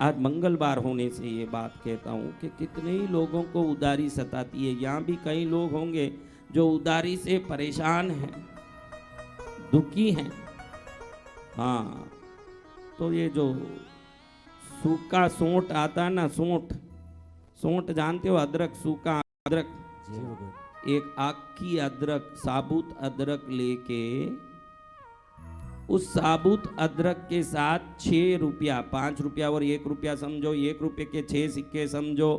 आज मंगलवार होने से ये बात कहता हूँ कि कितने ही लोगों को उदारी सताती है। यहाँ भी कई लोग होंगे जो उदारी से परेशान हैं, दुखी हैं। हाँ, तो ये जो सूखा सोंठ आता ना, सोंठ जानते हो, अदरक, सूखा अदरक, एक आखी अदरक, साबुत अदरक लेके उस साबुत अदरक के साथ 6 रुपया, 5 रुपया और 1 रुपया समझो, 1 रुपये के 6 सिक्के समझो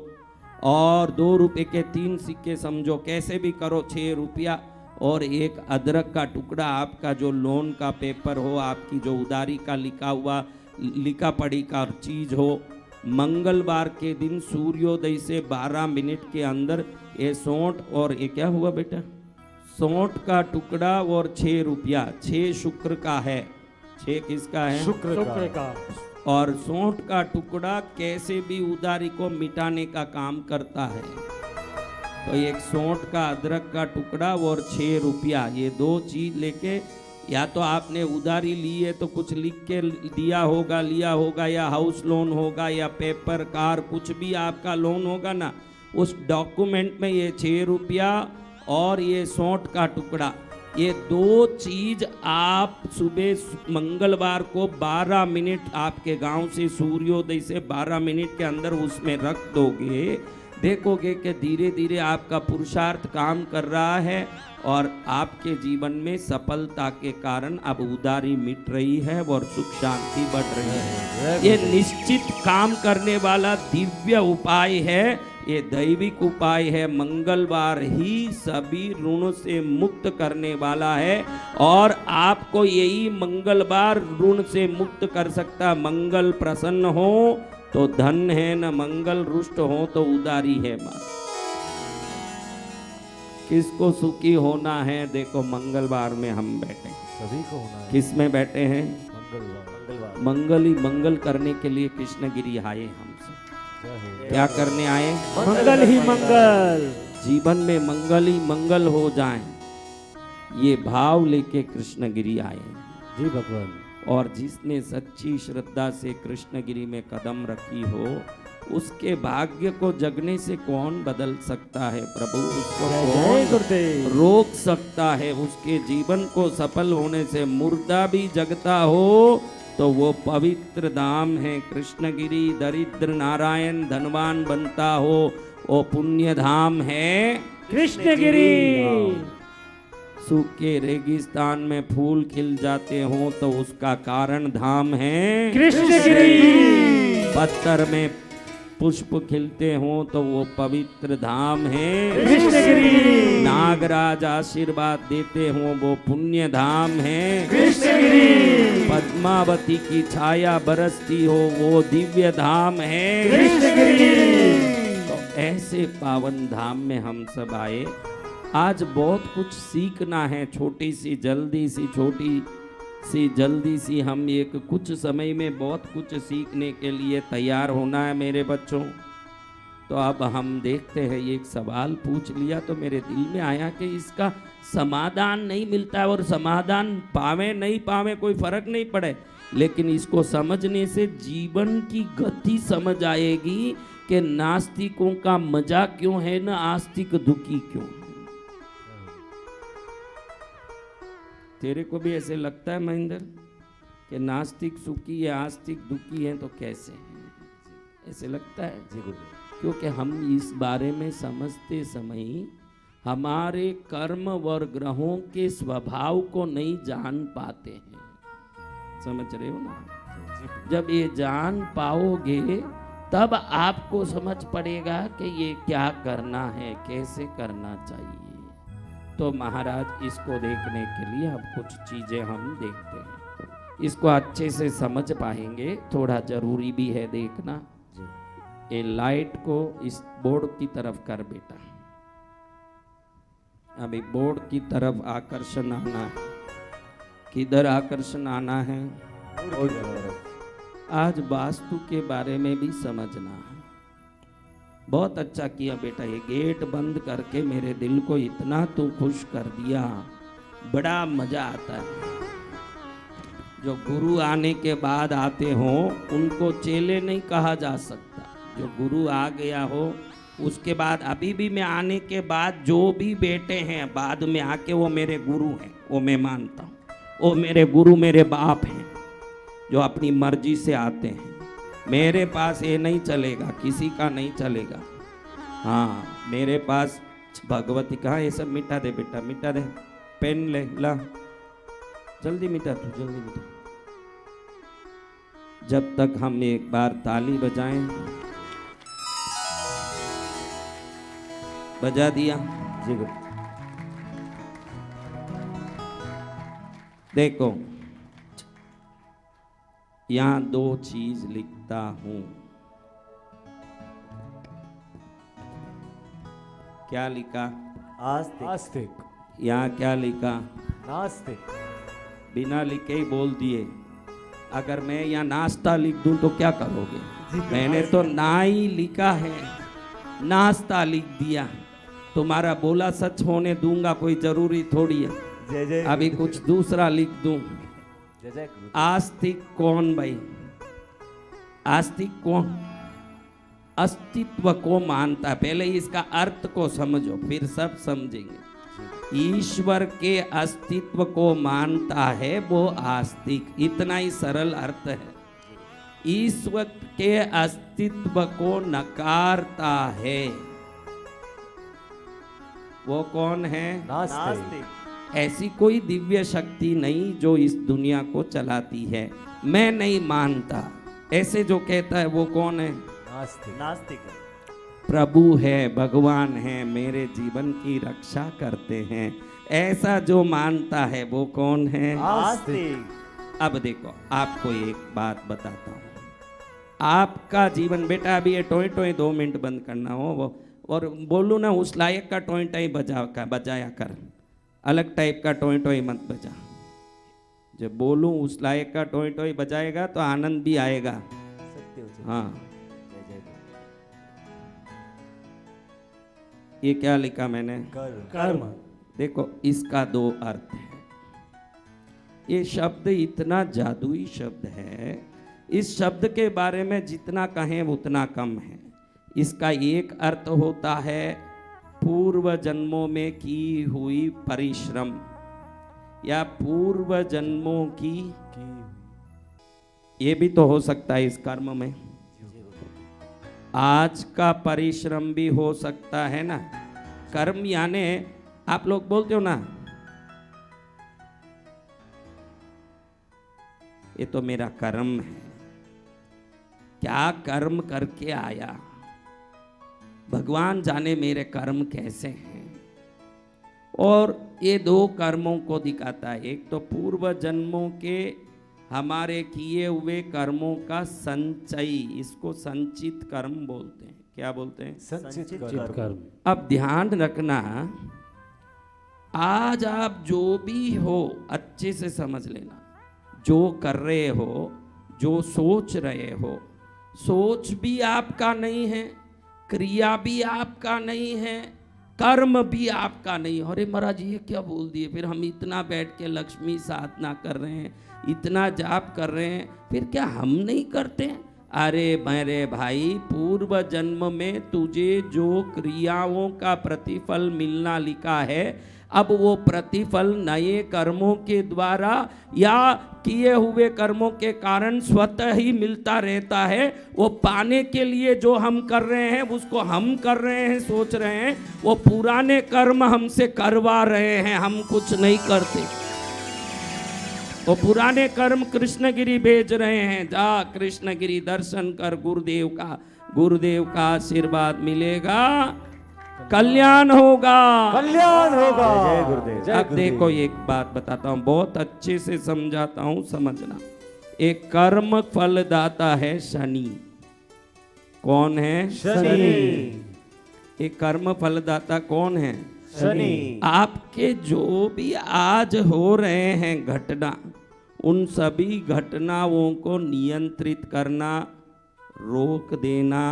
और 2 रुपये के 3 सिक्के समझो, कैसे भी करो, 6 रुपया और एक अदरक का टुकड़ा, आपका जो लोन का पेपर हो, आपकी जो उधारी का लिखा पढ़ी का चीज हो, मंगलवार के दिन सूर्योदय से 12 मिनट के अंदर ये सौंठ और ये क्या हुआ बेटा, सौंठ का टुकड़ा और 6 रुपया, 6 शुक्र का है, 6 किसका है, शुक्र का, और सौंठ का टुकड़ा कैसे भी उधारी को मिटाने का काम करता है। तो एक सौंठ का अदरक का टुकड़ा और 6 रुपया, ये 2 चीज लेके, या तो आपने उधारी ली है तो कुछ लिख के लिया होगा, या हाउस लोन होगा, या पेपर कार, कुछ भी आपका लोन होगा ना, उस डॉक्यूमेंट में ये 6 रुपया और ये सौंठ का टुकड़ा, ये 2 चीज आप सुबह मंगलवार को 12 मिनट आपके गांव से सूर्योदय से 12 मिनट के अंदर उसमें रख दोगे, देखोगे कि धीरे धीरे आपका पुरुषार्थ काम कर रहा है और आपके जीवन में सफलता के कारण अब उधारी मिट रही है और सुख शांति बढ़ रही है। ये निश्चित काम करने वाला दिव्य उपाय है, ये दैविक उपाय है। मंगलवार ही सभी ऋणों से मुक्त करने वाला है और आपको यही मंगलवार ऋण से मुक्त कर सकता। मंगल प्रसन्न हो तो धन है, न मंगल रुष्ट हो तो उदारी है। मां किसको सुखी होना है? देखो मंगलवार में हम बैठे, सभी को होना है। किस में बैठे हैं? मंगलवार। मंगल ही मंगल करने के लिए कृष्णगिरी आए हमसे। क्या करने आए? मंगल ही मंगल, जीवन में मंगल ही मंगल हो जाए, ये भाव लेके कृष्णगिरी आए। जी भगवान। और जिसने सच्ची श्रद्धा से कृष्णगिरी में कदम रखी हो, उसके भाग्य को जगने से कौन बदल सकता है प्रभु? उसको कौन रोक सकता है? उसके जीवन को सफल होने से मुर्दा भी जगता हो तो वो पवित्र धाम है कृष्णगिरी। दरिद्र नारायण धनवान बनता हो, वो पुण्य धाम है कृष्णगिरी। सूखे रेगिस्तान में फूल खिल जाते हो तो उसका कारण धाम है कृष्णगिरी। पत्थर में पुष्प खिलते हो तो वो पवित्र धाम है कृष्णगिरी। नागराज आशीर्वाद देते हो वो पुण्य धाम है कृष्णगिरी। पद्मावती की छाया बरसती हो वो दिव्य धाम है कृष्णगिरी। तो ऐसे पावन धाम में हम सब आए। आज बहुत कुछ सीखना है, छोटी सी जल्दी सी हम एक कुछ समय में बहुत कुछ सीखने के लिए तैयार होना है मेरे बच्चों। तो अब हम देखते हैं, एक सवाल पूछ लिया तो मेरे दिल में आया कि इसका समाधान नहीं मिलता है, और समाधान पावे नहीं पावे कोई फर्क नहीं पड़े, लेकिन इसको समझने से जीवन की गति समझ आएगी कि नास्तिकों का मजा क्यों है, न आस्तिक दुखी क्यों है। तेरे को भी ऐसे लगता है महेंद्र कि नास्तिक सुखी है, आस्तिक दुखी है? तो कैसे है? ऐसे लगता है जी गुरु, क्योंकि हम इस बारे में समझते समय हमारे कर्म और ग्रहों के स्वभाव को नहीं जान पाते हैं। समझ रहे हो ना? जब ये जान पाओगे तब आपको समझ पड़ेगा कि ये क्या करना है, कैसे करना चाहिए। तो महाराज इसको देखने के लिए अब कुछ चीजें हम देखते हैं, इसको अच्छे से समझ पाएंगे, थोड़ा जरूरी भी है देखना। ये लाइट को इस बोर्ड की तरफ कर बेटा, अभी बोर्ड की तरफ आकर्षण आना है। किधर आकर्षण आना है? आज वास्तु के बारे में भी समझना है। बहुत अच्छा किया बेटा, ये गेट बंद करके मेरे दिल को इतना तू खुश कर दिया, बड़ा मजा आता है। जो गुरु आने के बाद आते हो उनको चेले नहीं कहा जा सकता। जो गुरु आ गया हो उसके बाद अभी भी मैं आने के बाद जो भी बेटे हैं बाद में आके वो मेरे गुरु हैं, वो मैं मानता हूँ। वो मेरे गुरु मेरे बाप हैं जो अपनी मर्जी से आते हैं। मेरे पास ये नहीं चलेगा, किसी का नहीं चलेगा। हाँ मेरे पास भगवती कहा ये सब मिटा दे बेटा, मिटा दे, पेन ले ला, जल्दी मिटा तू, जल्दी मिटा। जब तक हम एक बार ताली बजाएं, बजा दिया जी गुरु। देखो यहां दो चीज लिखता हूं। क्या लिखा? आस्तिक। आस्तिक। यहाँ क्या लिखा? नास्तिक। बिना लिखे ही बोल दिए। अगर मैं यहाँ नाश्ता लिख दूं तो क्या करोगे? मैंने तो ना ही लिखा है, नाश्ता लिख दिया। तुम्हारा बोला सच होने दूंगा कोई जरूरी थोड़ी है। जय जय। अभी कुछ दूसरा लिख दूं। जय जय गुरु। आस्तिक कौन भाई? आस्तिक कौन? अस्तित्व को मानता। पहले इसका अर्थ को समझो फिर सब समझेंगे। ईश्वर के अस्तित्व को मानता है वो आस्तिक। इतना ही सरल अर्थ है। ईश्वर के अस्तित्व को नकारता है वो कौन है? नास्तिक। ऐसी कोई दिव्य शक्ति नहीं जो इस दुनिया को चलाती है। मैं नहीं मानता ऐसे जो कहता है वो कौन है? नास्तिक। नास्तिक। प्रभु है, भगवान है, मेरे जीवन की रक्षा करते हैं, ऐसा जो मानता है वो कौन है? आस्तिक। अब देखो आपको एक बात बताता हूँ। आपका जीवन बेटा अभी ये टोई टोई 2 मिनट बंद करना हो वो, और बोलूँ ना उस लायक का टोई टोई बजाया कर, अलग टाइप का टोई टोई मत बजा। जब बोलूँ उस लायक का टोई टोई बजाएगा तो आनंद भी आएगा। हाँ ये क्या लिखा मैंने? कर्म। देखो इसका 2 अर्थ है। ये शब्द इतना जादुई शब्द है, इस शब्द के बारे में जितना कहें उतना कम है। इसका एक अर्थ होता है पूर्व जन्मों में की हुई परिश्रम या पूर्व जन्मों की, ये भी तो हो सकता है इस कर्म में। आज का परिश्रम भी हो सकता है ना। कर्म यानी आप लोग बोलते हो ना ये तो मेरा कर्म है। क्या कर्म करके आया भगवान जाने मेरे कर्म कैसे हैं। और ये 2 कर्मों को दिखाता है। एक तो पूर्व जन्मों के हमारे किए हुए कर्मों का संचय, इसको संचित कर्म बोलते हैं। क्या बोलते हैं? संचित कर्म। अब ध्यान रखना, आज आप जो भी हो अच्छे से समझ लेना। जो कर रहे हो, जो सोच रहे हो, सोच भी आपका नहीं है, क्रिया भी आपका नहीं है, कर्म भी आपका नहीं। अरे महाराज ये क्या बोल दिए? फिर हम इतना बैठ के लक्ष्मी साधना कर रहे हैं, इतना जाप कर रहे हैं, फिर क्या हम नहीं करते? अरे मेरे भाई पूर्व जन्म में तुझे जो क्रियाओं का प्रतिफल मिलना लिखा है, अब वो प्रतिफल नए कर्मों के द्वारा या किए हुए कर्मों के कारण स्वतः ही मिलता रहता है। वो पाने के लिए जो हम कर रहे हैं उसको हम कर रहे हैं, सोच रहे हैं, वो पुराने कर्म हमसे करवा रहे हैं, हम कुछ नहीं करते। वो पुराने कर्म कृष्णगिरी भेज रहे हैं, जा कृष्णगिरी दर्शन कर, गुरुदेव का आशीर्वाद मिलेगा, कल्याण होगा, कल्याण होगा। जय गुरुदेव। जय अब देखो एक बात बताता हूँ, बहुत अच्छे से समझाता हूँ, समझना। एक कर्म फलदाता है शनि। कौन है? शनि। एक कर्म फलदाता कौन है? शनि। आपके जो भी आज हो रहे हैं घटना, उन सभी घटनाओं को नियंत्रित करना, रोक देना,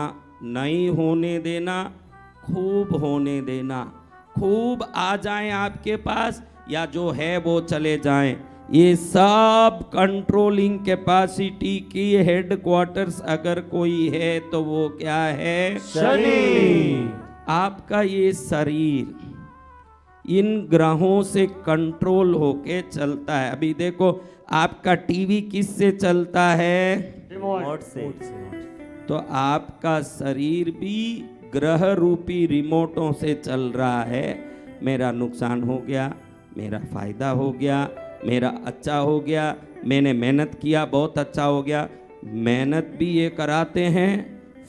नहीं होने देना, खूब होने देना। खूब आ जाएं आपके पास या जो है वो चले जाएं, ये सब कंट्रोलिंग कैपेसिटी की हेडक्वार्टर्स अगर कोई है तो वो क्या है? शनि। आपका ये शरीर इन ग्रहों से कंट्रोल होके चलता है। अभी देखो आपका टीवी किससे चलता है? रिमोट से। तो आपका शरीर भी ग्रह रूपी रिमोटों से चल रहा है। मेरा नुकसान हो गया, मेरा फायदा हो गया, मेरा अच्छा हो गया, मैंने मेहनत किया बहुत अच्छा हो गया। मेहनत भी ये कराते हैं,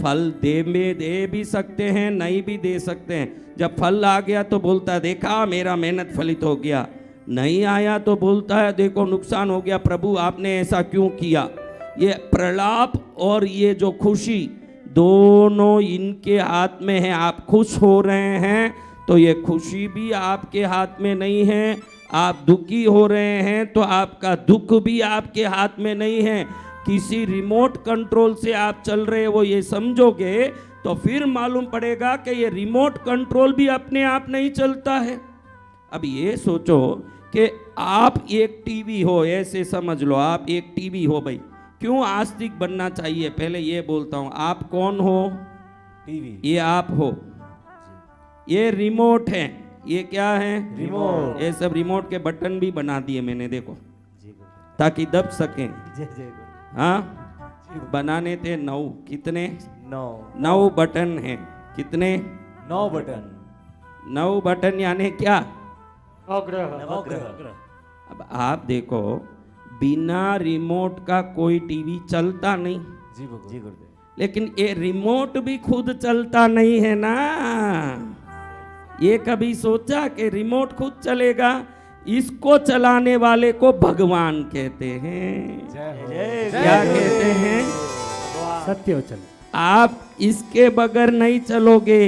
फल दे भी सकते हैं, नहीं भी दे सकते हैं। जब फल आ गया तो बोलता है देखा मेरा मेहनत फलित हो गया, नहीं आया तो बोलता है देखो नुकसान हो गया, प्रभु आपने ऐसा क्यों किया। ये प्रलाप और ये जो खुशी दोनों इनके हाथ में है। आप खुश हो रहे हैं तो ये खुशी भी आपके हाथ में नहीं है, आप दुखी हो रहे हैं तो आपका दुख भी आपके हाथ में नहीं है। किसी रिमोट कंट्रोल से आप चल रहे हो ये समझोगे तो फिर मालूम पड़ेगा कि ये रिमोट कंट्रोल भी अपने आप नहीं चलता है। अब ये सोचो कि आप एक टीवी हो, ऐसे समझ लो आप एक टीवी हो। भाई क्यों आस्तिक बनना चाहिए? पहले ये बोलता हूँ, आप कौन हो? टीवी। ये आप हो, ये रिमोट है। ये क्या है? रिमोट। ये सब रिमोट के बटन भी बना दिए मैंने, देखो जी गुरुदेव। ताकि दब सकें। जय जय गुरुदेव। हाँ, बनाने थे 9। कितने? 9 बटन हैं। कितने? 9 बटन। 9 बटन यानी क्या? नवग्रह। अब आप देखो बिना रिमोट का कोई टीवी चलता नहीं, जी गुरुदेव। लेकिन ये रिमोट भी खुद चलता नहीं है ना। ये कभी सोचा कि रिमोट खुद चलेगा? इसको चलाने वाले को भगवान कहते हैं। क्या कहते हैं? सत्य वचन। आप इसके बगैर नहीं चलोगे,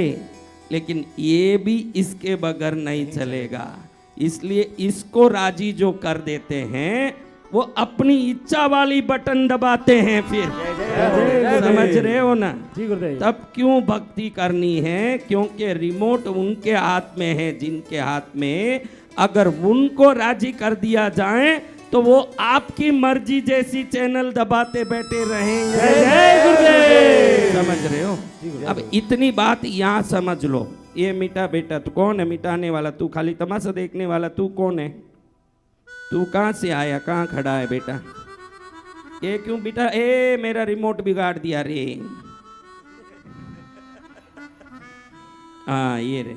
लेकिन ये भी इसके बगैर नहीं चलेगा। इसलिए इसको राजी जो कर देते हैं वो अपनी इच्छा वाली बटन दबाते हैं। फिर समझ रहे हो ना? जी गुरुदेव। तब क्यों भक्ति करनी है? क्योंकि रिमोट उनके हाथ में है जिनके हाथ में अगर उनको राजी कर दिया जाए तो वो आपकी मर्जी जैसी चैनल दबाते बैठे रहेंगे। जय गुरुदेव। समझ रहे हो? अब इतनी बात यहाँ समझ लो। ये मिटा बेटा, तू कौन है मिटाने वाला? तू खाली तमाशा देखने वाला तू कौन है? तू कहाँ से आया, कहाँ खड़ा है बेटा? ये क्यों बेटा? ए मेरा रिमोट बिगाड़ दिया रे। हाँ ये रे,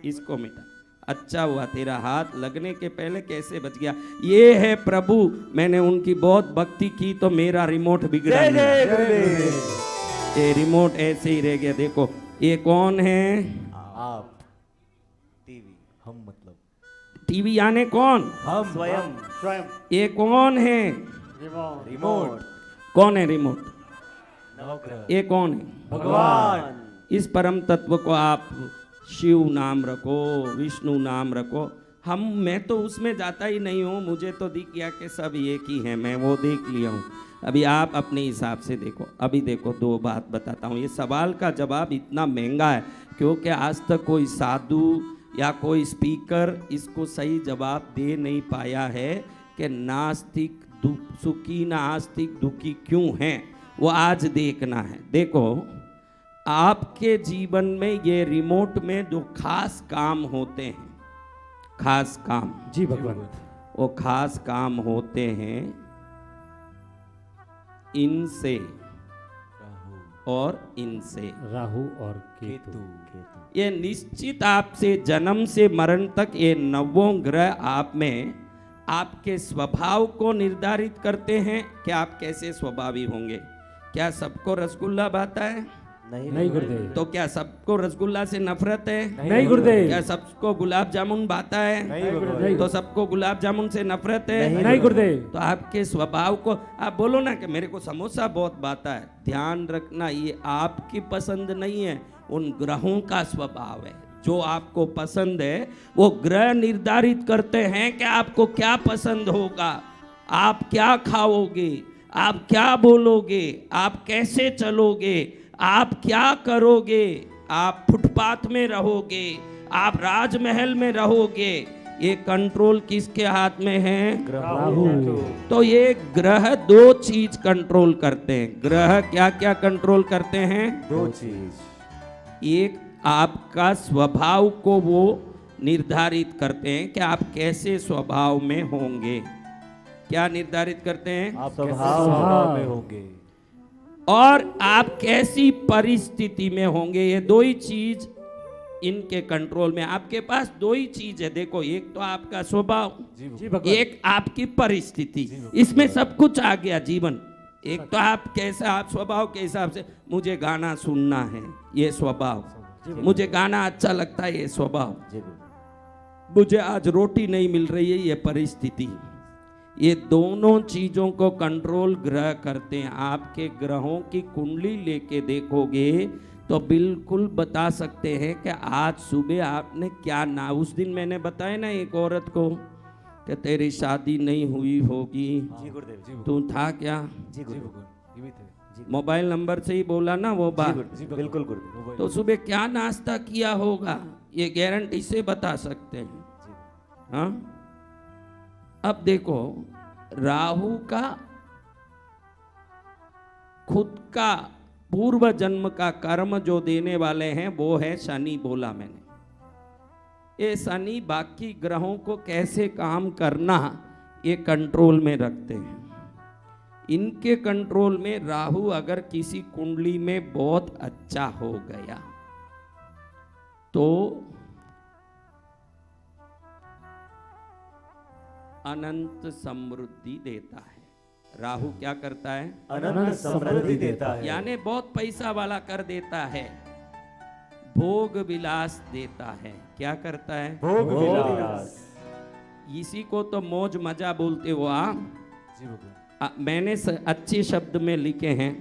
इसको मिटा। अच्छा हुआ तेरा हाथ लगने के पहले कैसे बच गया। ये है प्रभु, मैंने उनकी बहुत भक्ति की तो मेरा रिमोट बिगड़ा नहीं। ये रिमोट ऐसे ही रह गया। देखो ये कौन है? आप। टीवी। हम मतलब टीवी यानी कौन? हम स्वयं। ये कौन है? रिमोट। कौन है रिमोट? नवग्रह। ये कौन है? भगवान। इस परम तत्व को आप शिव नाम रखो, विष्णु नाम रखो। मैं तो उसमें जाता ही नहीं हूँ, मुझे तो दिख गया कि सब एक ही है, मैं वो देख लिया हूँ। अभी आप अपने हिसाब से देखो। अभी देखो 2 बात बताता हूँ। ये सवाल का जवाब इतना महंगा है क्योंकि आज तक कोई साधु या कोई स्पीकर इसको सही जवाब दे नहीं पाया है कि नास्तिक सुखी नास्तिक दुखी क्यों हैं, वो आज देखना है। देखो आपके जीवन में ये रिमोट में जो खास काम होते हैं, खास काम, जी भगवान। वो खास काम होते हैं इनसे और इनसे। राहु और केतु। ये निश्चित आपसे जन्म से मरण तक ये 9 ग्रह आप में आपके स्वभाव को निर्धारित करते हैं कि आप कैसे स्वभावी होंगे। क्या सबको रसगुल्ला भाता है? नहीं गुरुदेव। तो क्या सबको रसगुल्ला से नफरत है? नहीं गुरुदेव। क्या सबको गुलाब जामुन भाता है? नहीं गुरुदेव। तो सबको गुलाब जामुन से नफरत है? नहीं गुरुदेव। तो आपके स्वभाव को आप बोलो ना कि मेरे को समोसा बहुत भाता है। ध्यान रखना ये आपकी पसंद नहीं है, उन ग्रहों का स्वभाव है। जो आपको पसंद है वो ग्रह निर्धारित करते हैं कि आपको क्या पसंद होगा, आप क्या खाओगे, आप क्या बोलोगे, आप कैसे चलोगे, आप क्या करोगे, आप फुटपाथ में रहोगे, आप राजमहल में रहोगे। ये कंट्रोल किसके हाथ में है? राहु। तो ये ग्रह दो चीज कंट्रोल करते हैं। ग्रह क्या क्या कंट्रोल करते हैं? दो चीज। एक आपका स्वभाव को वो निर्धारित करते हैं कि आप कैसे स्वभाव में होंगे। क्या निर्धारित करते हैं? आप स्वभाव में होंगे और आप कैसी परिस्थिति में होंगे। ये दो ही चीज इनके कंट्रोल में। आपके पास दो ही चीज है। देखो, एक तो आपका स्वभाव, जी भगवान। एक आपकी परिस्थिति। इसमें सब कुछ आ गया जीवन। एक तो आप कैसा, आप स्वभाव के हिसाब से, मुझे गाना सुनना है, ये स्वभाव। मुझे गाना अच्छा लगता है, ये स्वभाव। मुझे आज रोटी नहीं मिल रही है, ये परिस्थिति। ये दोनों चीजों को कंट्रोल ग्रह करते हैं। आपके ग्रहों की कुंडली लेके देखोगे तो बिल्कुल बता सकते हैं कि आज सुबह आपने क्या ना। उस दिन मैंने बताया ना एक औरत को कि तेरी शादी नहीं हुई होगी, जी गुरुदेव जी तू था क्या? जी गुरुदेव मोबाइल नंबर से ही बोला ना वो बात। बिल्कुल गुरुदेव। तो सुबह क्या नाश्ता किया होगा, ये गारंटी से बता सकते हैं। हाँ, अब देखो, राहु का खुद का पूर्व जन्म का कर्म जो देने वाले हैं वो है शनि। बोला मैंने, ये शनि बाकी ग्रहों को कैसे काम करना ये कंट्रोल में रखते हैं। इनके कंट्रोल में राहु अगर किसी कुंडली में बहुत अच्छा हो गया तो अनंत समृद्धि देता है। राहु क्या करता है? अनंत समृद्धि देता है। यानी बहुत पैसा वाला कर देता है, भोग विलास देता है। क्या करता है? भोग विलास। इसी को तो मौज मजा बोलते हो आप। मैंने अच्छे शब्द में लिखे हैं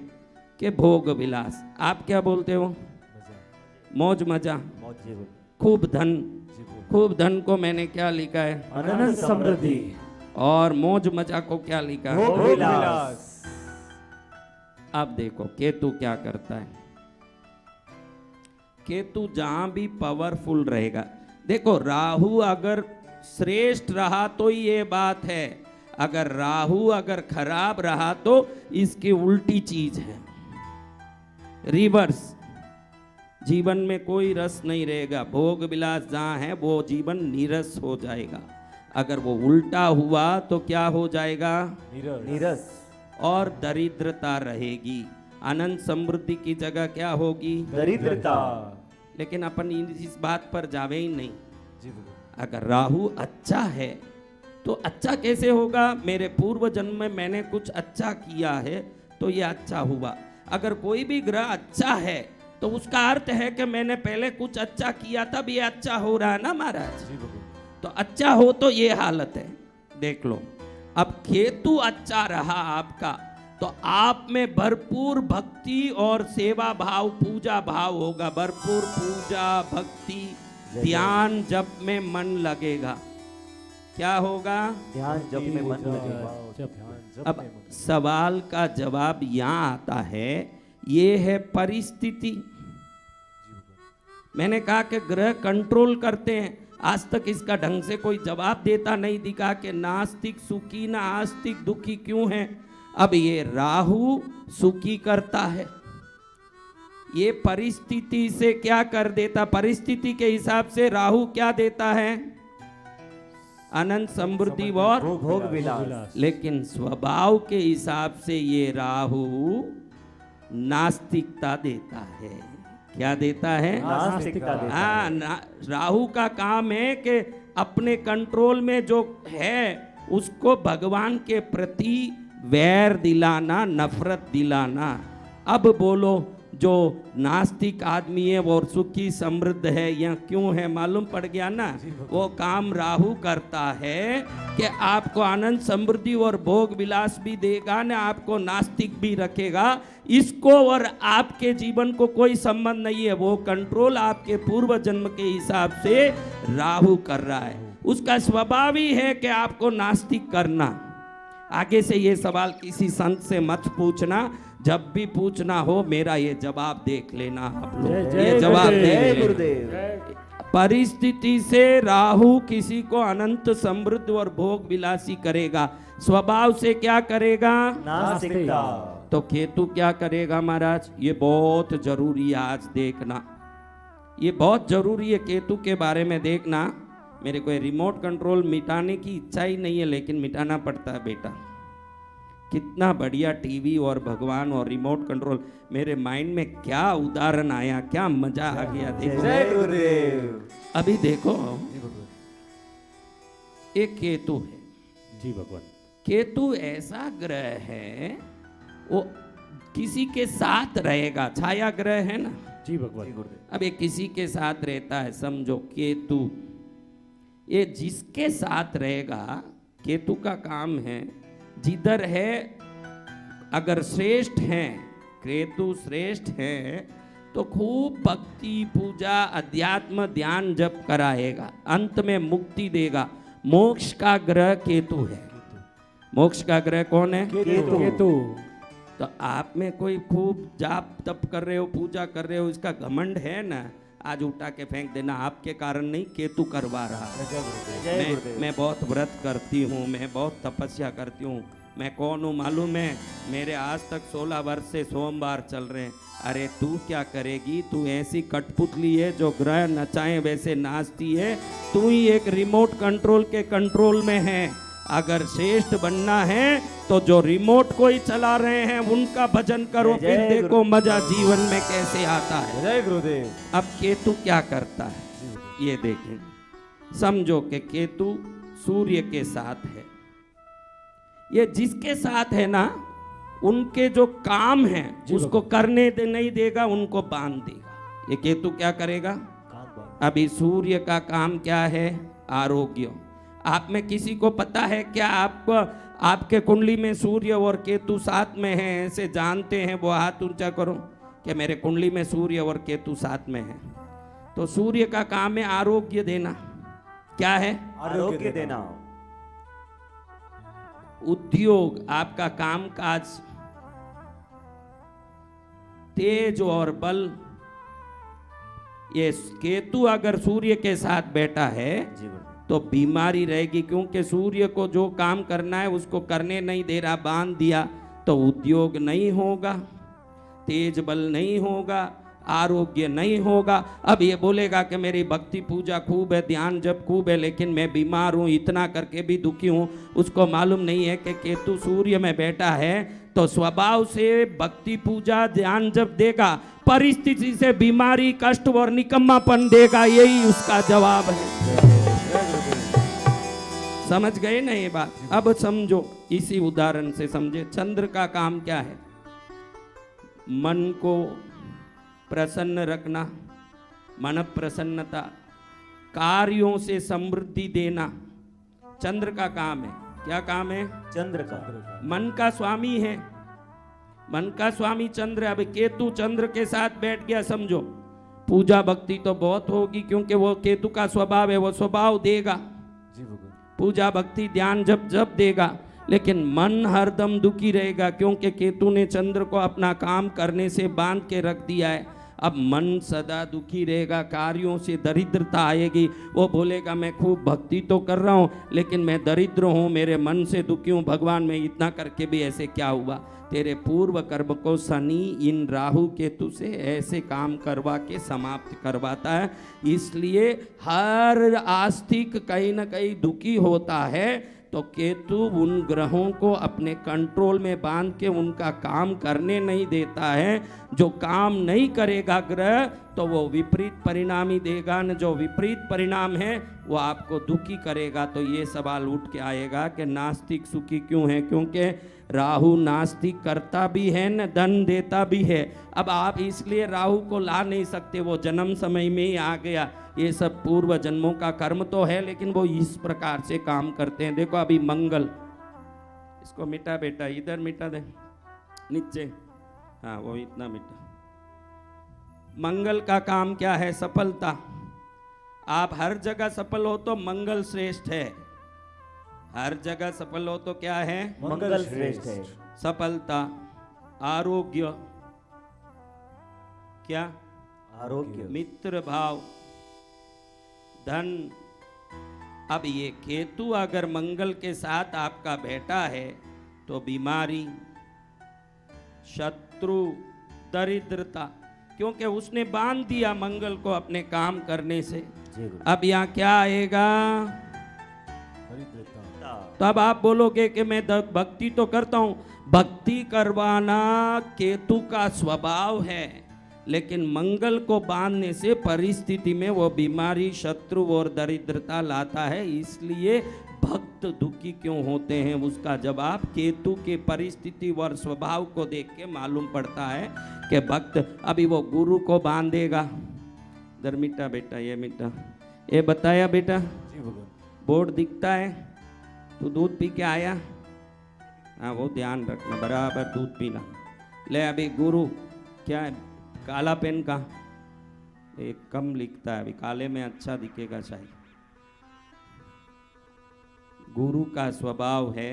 कि भोग विलास। आप क्या बोलते हो? मौज मजा, खूब धन। खूब धन को मैंने क्या लिखा है? अनंत समृद्धि। और मौज मजा को क्या लिखा है? भोग विलास। अब देखो केतु क्या करता है। केतु जहां भी पावरफुल रहेगा। देखो, राहु अगर श्रेष्ठ रहा तो ये बात है, अगर राहु अगर खराब रहा तो इसकी उल्टी चीज है, रिवर्स। जीवन में कोई रस नहीं रहेगा। भोग विलास जहां है वो जीवन नीरस हो जाएगा। अगर वो उल्टा हुआ तो क्या हो जाएगा? नीरस। और दरिद्रता रहेगी। अनंत समृद्धि की जगह क्या होगी? दरिद्रता। लेकिन अपन इस बात पर जावे ही नहीं। अगर राहु अच्छा है तो अच्छा कैसे होगा? मेरे पूर्व जन्म में मैंने कुछ अच्छा किया है तो ये अच्छा हुआ। अगर कोई भी ग्रह अच्छा है तो उसका अर्थ है कि मैंने पहले कुछ अच्छा किया तब ये अच्छा हो रहा है ना महाराज। तो अच्छा हो तो ये हालत है। देख लो, अब केतु अच्छा रहा आपका तो आप में भरपूर भक्ति और सेवा भाव, पूजा भाव होगा। भरपूर पूजा, भक्ति, ध्यान, जप में मन लगेगा। क्या होगा? ध्यान जप में मन लगेगा। अब सवाल का जवाब यहाँ आता है, ये है परिस्थिति। मैंने कहा कि ग्रह कंट्रोल करते हैं। आज तक इसका ढंग से कोई जवाब देता नहीं दिखा कि नास्तिक सुखी ना आस्तिक दुखी क्यों है। अब ये राहु सुखी करता है, ये परिस्थिति से क्या कर देता? परिस्थिति के हिसाब से राहु क्या देता है? अनंत समृद्धि और भोग विलास। लेकिन स्वभाव के हिसाब से ये राहु नास्तिकता देता है। क्या देता है? नास्तिकता देता है। राहु का काम है कि अपने कंट्रोल में जो है उसको भगवान के प्रति वैर दिलाना, नफरत दिलाना। अब बोलो, जो नास्तिक आदमी है वो सुखी समृद्ध है या क्यों है? मालूम पड़ गया ना। वो काम राहु करता है कि आपको आनंद समृद्धि और भोग विलास भी देगा ना, आपको नास्तिक भी रखेगा। इसको और आपके जीवन को कोई संबंध नहीं है। वो कंट्रोल आपके पूर्व जन्म के हिसाब से राहु कर रहा है। उसका स्वभाव ही है कि आपको नास्तिक करना। आगे से ये सवाल किसी संत से मत पूछना। जब भी पूछना हो मेरा ये जवाब देख लेना आप लोग। ये जवाब जय देख लेना। गुरुदेव। परिस्थिति से राहु किसी को अनंत समृद्ध और भोग विलासी करेगा, स्वभाव से क्या करेगा? नास्तिकता। तो केतु क्या करेगा महाराज? ये बहुत जरूरी है आज देखना, ये बहुत जरूरी है केतु के बारे में देखना। मेरे को रिमोट कंट्रोल मिटाने की इच्छा ही नहीं है, लेकिन मिटाना पड़ता है बेटा। कितना बढ़िया टीवी और भगवान और रिमोट कंट्रोल, मेरे माइंड में क्या उदाहरण आया, क्या मजा आ गया। देखो जय गुरुदेव। अभी देखो, एक केतु है। जी भगवान। केतु ऐसा ग्रह है, वो किसी के साथ रहेगा, छाया ग्रह है ना। जी भगवान। अब ये किसी के साथ रहता है, समझो केतु, ये जिसके साथ रहेगा, केतु का काम है जिधर है, अगर श्रेष्ठ हैं, केतु श्रेष्ठ हैं तो खूब भक्ति पूजा अध्यात्म ध्यान जप कराएगा, अंत में मुक्ति देगा। मोक्ष का ग्रह केतु है। मोक्ष का ग्रह कौन है? केतु। केतु। तो आप में कोई खूब जाप तप कर रहे हो, पूजा कर रहे हो, इसका घमंड है ना, आज उठा के फेंक देना। आपके कारण नहीं, केतु करवा रहा है। मैं बहुत व्रत करती हूँ, मैं बहुत तपस्या करती हूँ, मैं कौन हूँ मालूम है? मेरे आज तक 16 वर्ष से सोमवार चल रहे हैं। अरे तू क्या करेगी? तू ऐसी कठपुतली है जो ग्रह नचाए वैसे नाचती है। तू ही एक रिमोट कंट्रोल के कंट्रोल में है। अगर श्रेष्ठ बनना है तो जो रिमोट को ही चला रहे हैं उनका भजन करो, जय फिर देखो गुरु। मजा जीवन में कैसे आता है। जय गुरुदेव। अब केतु क्या करता है ये देखें। समझो कि केतु सूर्य के साथ है। ये जिसके साथ है ना, उनके जो काम है उसको करने नहीं देगा, उनको बांध देगा। ये केतु क्या करेगा? अभी सूर्य का काम क्या है? आरोग्य। आप में किसी को पता है क्या? आपको आपके कुंडली में सूर्य और केतु साथ में है, ऐसे जानते हैं? वो हाथ ऊंचा करो कि मेरे कुंडली में सूर्य और केतु साथ में है। तो सूर्य का काम है आरोग्य देना। क्या है? आरोग्य देना। उद्योग, आपका काम काज, तेज और बल। ये केतु अगर सूर्य के साथ बैठा है तो बीमारी रहेगी, क्योंकि सूर्य को जो काम करना है उसको करने नहीं दे रहा, बांध दिया। तो उद्योग नहीं होगा, तेज बल नहीं होगा, आरोग्य नहीं होगा। अब ये बोलेगा कि मेरी भक्ति पूजा खूब है, ध्यान जप खूब है, लेकिन मैं बीमार हूँ, इतना करके भी दुखी हूँ। उसको मालूम नहीं है कि केतु सूर्य में बैठा है तो स्वभाव से भक्ति पूजा ध्यान जप देगा, परिस्थिति से बीमारी कष्ट और निकम्मापन देगा। यही उसका जवाब है। समझ गए ना ये बात? अब समझो, इसी उदाहरण से समझे। चंद्र का काम क्या है? मन को प्रसन्न रखना, मन प्रसन्नता, कार्यों से समृद्धि देना, चंद्र का काम है। क्या काम है? चंद्र का। मन का स्वामी है, मन का स्वामी चंद्र। अब केतु चंद्र के साथ बैठ गया, समझो पूजा भक्ति तो बहुत होगी, क्योंकि वो केतु का स्वभाव है, वो स्वभाव देगा, पूजा भक्ति ध्यान जप देगा, लेकिन मन हरदम दुखी रहेगा, क्योंकि केतु ने चंद्र को अपना काम करने से बांध के रख दिया है। अब मन सदा दुखी रहेगा, कार्यों से दरिद्रता आएगी। वो बोलेगा मैं खूब भक्ति तो कर रहा हूँ, लेकिन मैं दरिद्र हूँ, मेरे मन से दुखी हूँ। भगवान मैं इतना करके भी ऐसे क्या हुआ? तेरे पूर्व कर्म को शनि इन राहु केतु से ऐसे काम करवा के समाप्त करवाता है। इसलिए हर आस्तिक कहीं ना कहीं दुखी होता है, तो केतु उन ग्रहों को अपने कंट्रोल में बांध के उनका काम करने नहीं देता है। जो काम नहीं करेगा ग्रह तो वो विपरीत परिणाम ही देगा न। जो विपरीत परिणाम है वो आपको दुखी करेगा। तो ये सवाल उठ के आएगा कि नास्तिक सुखी क्यों है? क्योंकि राहु नास्तिक करता भी है न धन देता भी है। अब आप इसलिए राहु को ला नहीं सकते, वो जन्म समय में ही आ गया। ये सब पूर्व जन्मों का कर्म तो है, लेकिन वो इस प्रकार से काम करते हैं। देखो अभी मंगल, इसको मिटा बेटा, इधर मिटा दे नीचे, हाँ वो इतना मिटा। मंगल का काम क्या है? सफलता। आप हर जगह सफल हो तो मंगल श्रेष्ठ है। हर जगह सफल हो तो क्या है? मंगल श्रेष्ठ है। सफलता, आरोग्य, क्या? आरोग्य, मित्र भाव, धन। अब ये केतु अगर मंगल के साथ आपका बैठा है तो बीमारी, शत्रु, दरिद्रता, क्योंकि उसने बांध दिया मंगल को अपने काम करने से। जी गुरु। अब यहाँ क्या आएगा? तब आप बोलोगे कि मैं भक्ति तो करता हूं। भक्ति करवाना केतु का स्वभाव है, लेकिन मंगल को बांधने से परिस्थिति में वो बीमारी, शत्रु और दरिद्रता लाता है। इसलिए भक्त दुखी क्यों होते हैं, उसका जवाब केतु के परिस्थिति और स्वभाव को देख के मालूम पड़ता है कि भक्त अभी वो गुरु को बांधेगा। इधर मिटा बेटा, ये मिटा, ये बताया बेटा, जी भगवान। बोर्ड दिखता है, तू दूध पी के आया? हाँ, वो ध्यान रखना, बराबर दूध पीना। ले अभी गुरु क्या है, काला पेन का एक कम लिखता है, अभी काले में अच्छा दिखेगा शायद। गुरु का स्वभाव है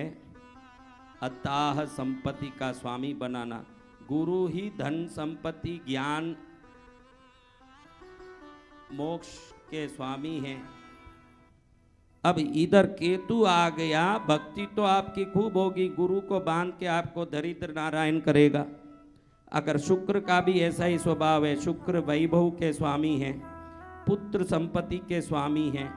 अथाह संपत्ति का स्वामी बनाना। गुरु ही धन, संपत्ति, ज्ञान, मोक्ष के स्वामी हैं। अब इधर केतु आ गया, भक्ति तो आपकी खूब होगी, गुरु को बांध के आपको दरिद्र नारायण करेगा। अगर शुक्र का भी ऐसा ही स्वभाव है, शुक्र वैभव के स्वामी हैं, पुत्र संपत्ति के स्वामी हैं,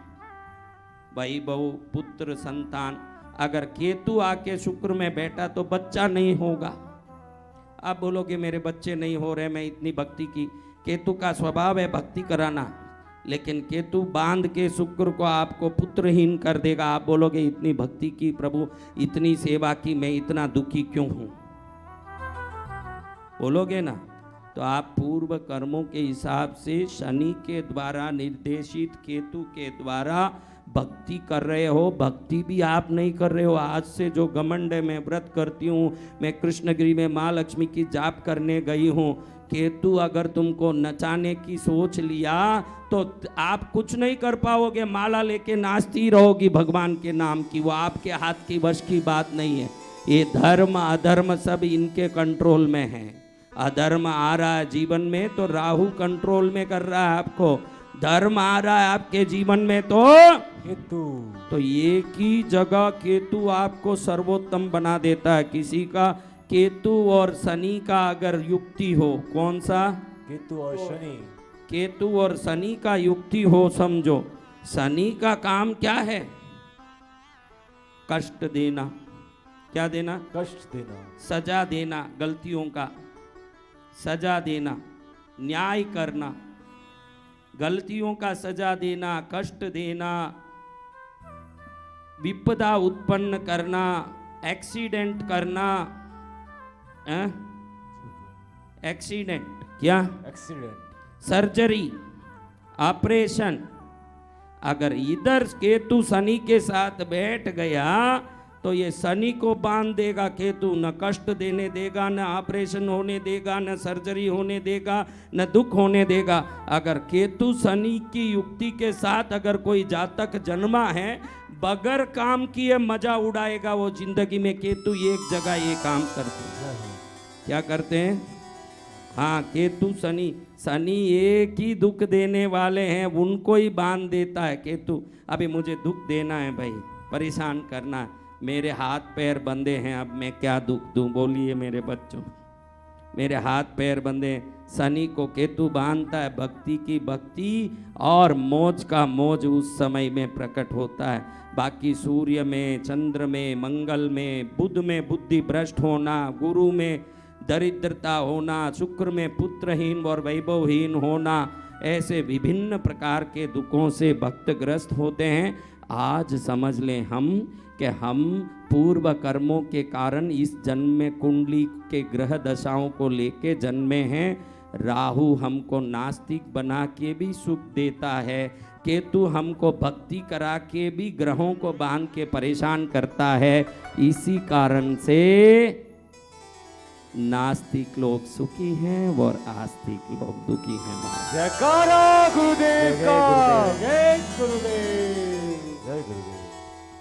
वैभव, पुत्र, संतान। अगर केतु आके शुक्र में बैठा तो बच्चा नहीं होगा। आप बोलोगे मेरे बच्चे नहीं हो रहे, मैं इतनी भक्ति की। केतु का स्वभाव है भक्ति कराना, लेकिन केतु बांध के शुक्र को आपको पुत्रहीन कर देगा। आप बोलोगे इतनी भक्ति की प्रभु, इतनी सेवा की, मैं इतना दुखी क्यों हूं? बोलोगे ना? तो आप पूर्व कर्मों के हिसाब से शनि के द्वारा निर्देशित केतु के द्वारा भक्ति कर रहे हो। भक्ति भी आप नहीं कर रहे हो। आज से जो घमंड है, मैं व्रत करती हूँ, मैं कृष्णगिरी में माँ लक्ष्मी की जाप करने गई हूँ, केतु अगर तुमको नचाने की सोच लिया तो आप कुछ नहीं कर पाओगे। माला लेके नाचती रहोगी भगवान के नाम की, वो आपके हाथ की वश की बात नहीं है। ये धर्म अधर्म सब इनके कंट्रोल में है। अधर्म आ रहा है जीवन में तो राहु कंट्रोल में कर रहा है आपको। धर्म आ रहा है आपके जीवन में तो केतु। तो एक ही जगह केतु आपको सर्वोत्तम बना देता है। किसी का केतु और शनि का अगर युक्ति हो, कौन सा? केतु और शनि। केतु और शनि का युक्ति हो, समझो। शनि का काम क्या है? कष्ट देना। क्या देना? कष्ट देना। सजा देना, गलतियों का सजा देना, न्याय करना, गलतियों का सजा देना, कष्ट देना, विपदा उत्पन्न करना, एक्सीडेंट करना। एक्सीडेंट क्या? Accident, surgery, operation. अगर इधर केतु शनि के साथ बैठ गया तो ये शनि को बांध देगा केतु, न कष्ट देने देगा, न ऑपरेशन होने देगा, न सर्जरी होने देगा, न दुख होने देगा। अगर केतु शनि की युक्ति के साथ अगर कोई जातक जन्मा है, बगैर काम किए मजा उड़ाएगा वो जिंदगी में। केतु एक जगह ये काम करते हैं। क्या करते हैं? हाँ, केतु शनि, शनि एक ही दुख देने वाले हैं, उनको ही बांध देता है केतु। अभी मुझे दुख देना है भाई, परेशान करना है, मेरे हाथ पैर बंधे हैं, अब मैं क्या दुख दूं? बोलिए मेरे बच्चों, मेरे हाथ पैर बंधे। शनि को केतु बांधता है। भक्ति की भक्ति और मौज का मौज उस समय में प्रकट होता है। बाकी सूर्य में, चंद्र में, मंगल में, बुध में बुद्धि भ्रष्ट होना, गुरु में दरिद्रता होना, शुक्र में पुत्रहीन और वैभवहीन होना, ऐसे विभिन्न प्रकार के दुखों से भक्त ग्रस्त होते हैं। आज समझ लें हम कि हम पूर्व कर्मों के कारण इस जन्म में कुंडली के ग्रह दशाओं को लेके जन्मे हैं। राहु हमको नास्तिक बना के भी सुख देता है, केतु हमको भक्ति करा के भी ग्रहों को बांध के परेशान करता है। इसी कारण से नास्तिक लोग सुखी हैं और आस्तिक लोग दुखी हैं। जयकारा गुरुदेव का। जय गुरुदेव। जय गुरुदेव।